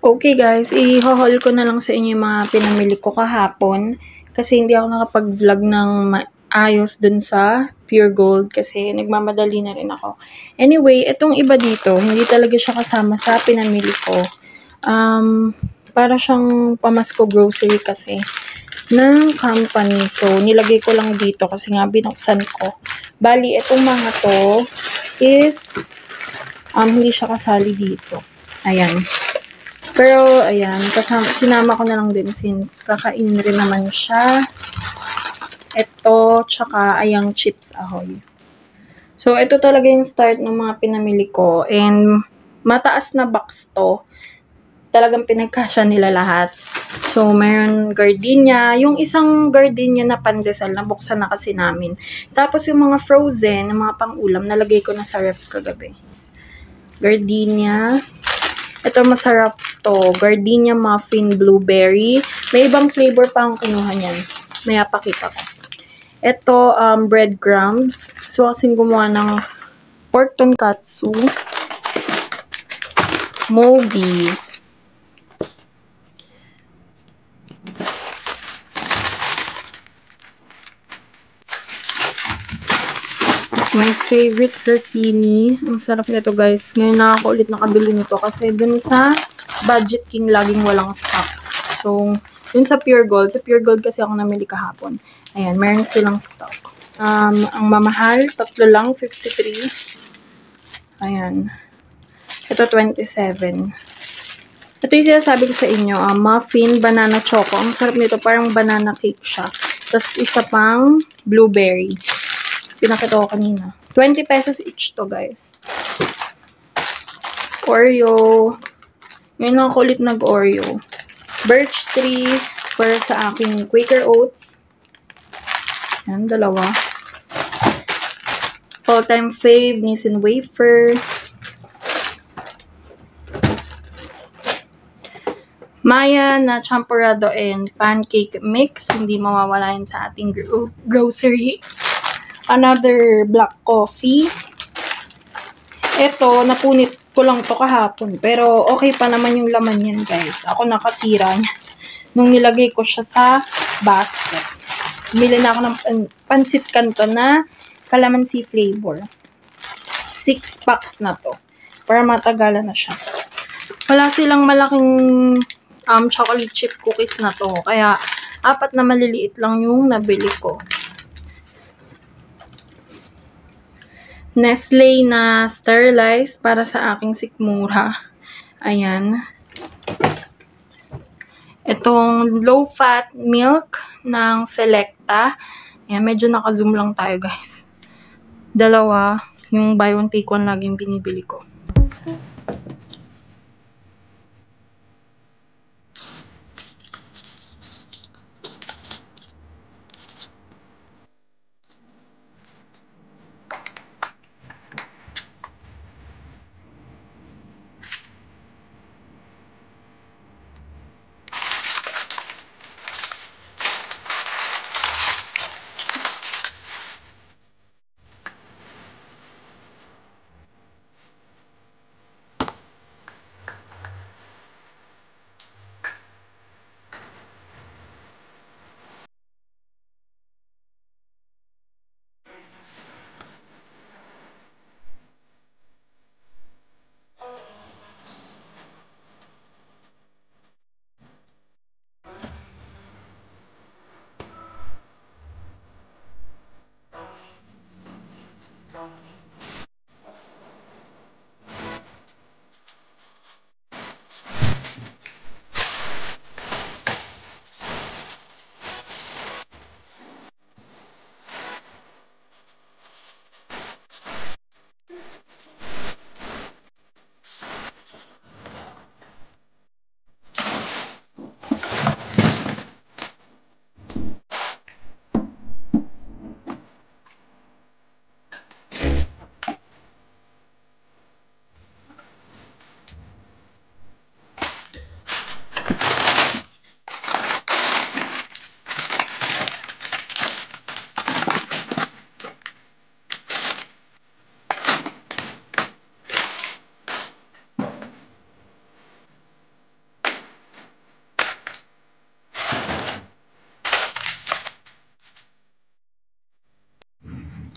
Okay guys, i-haul ko na lang sa inyo yung mga pinamili ko kahapon kasi hindi ako nakapag-vlog ng ayos dun sa Pure Gold kasi nagmamadali na rin ako. Anyway, itong iba dito, hindi talaga siya kasama sa pinamili ko. Para siyang pamasko grocery kasi ng company. So, nilagay ko lang dito kasi nga binuksan ko. Bali, itong mga to is hindi siya kasali dito. Ayan. Pero, ayan, sinama ko na lang din since kakainin rin naman siya. Ito, tsaka ayang Chips Ahoy. So, ito talaga yung start ng mga pinamili ko. And, mataas na box to. Talagang pinagkasya nila lahat. So, mayroon gardenia. Yung isang gardenia na pandesal, nabuksan na kasi namin. Tapos, yung mga frozen, yung mga pang-ulam, nalagay ko na sa ref kagabi. Gardenia. Ito masarap to. Gardenia muffin blueberry. May ibang flavor pa ang kinuha niyan. Maya pakita ko. Ito, breadcrumbs. So, kasing gumawa ng pork tonkatsu. Moldy. My favorite rosini. Ang sarap nito guys. Ngayon na ako ulit nakabili nito kasi dun sa Budget King laging walang stock. So, dun sa Pure Gold. Sa Pure Gold kasi ako namili kahapon. Ayan, meron silang stock. Ang mamahal, tatlo lang, 53. Ayan. Ito, 27. Ito yung sinasabi ko sa inyo, muffin, banana choco. Ang sarap nito, parang banana cake siya. Tapos, isa pang blueberry. Pinakita ko kanina. 20 pesos each to, guys. Oreo. Ngayon ako ulit nag-Oreo. Birch tree para sa aking Quaker Oats. Yan, dalawa. All-time fave, Nissin wafer. Maya na champurrado and pancake mix. Hindi mawawala yun sa ating grocery. Another black coffee. Ito, napunit ko lang to kahapon. Pero okay pa naman yung laman yan, guys. Ako nakasira niya. Nung nilagay ko siya sa basket. Bili na ako ng pansit canton na calamansi flavor. 6 packs na to. Para matagalan na siya. Wala silang malaking chocolate chip cookies na to. Kaya, 4 na maliliit lang yung nabili ko. Nestle na sterilized para sa aking sikmura. Ayan. Itong low-fat milk ng Selecta. Ayan, medyo naka-zoom lang tayo, guys. Dalawa, yung buy one take one laging binibili ko.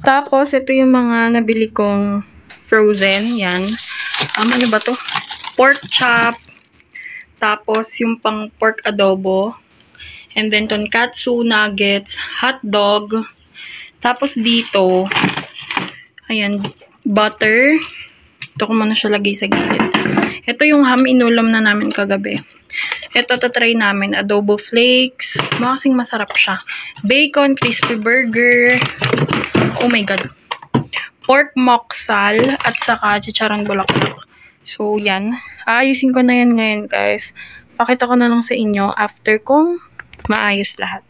Tapos, ito yung mga nabili kong frozen. Yan. Ano ba to? Pork chop. Tapos, yung pang pork adobo. And then, tonkatsu, nuggets, hot dog. Tapos, dito, ayan, butter. Ito ko muna siya lagay sa gilid. Ito yung ham inulam na namin kagabi. Ito, tatry namin. Adobo flakes. Makasing masarap siya. Bacon, crispy burger. Oh my God. Pork moksal at saka chicharon bulaklak. So, yan. Aayusin ko na yan ngayon, guys. Pakita ko na lang sa inyo after kong maayos lahat.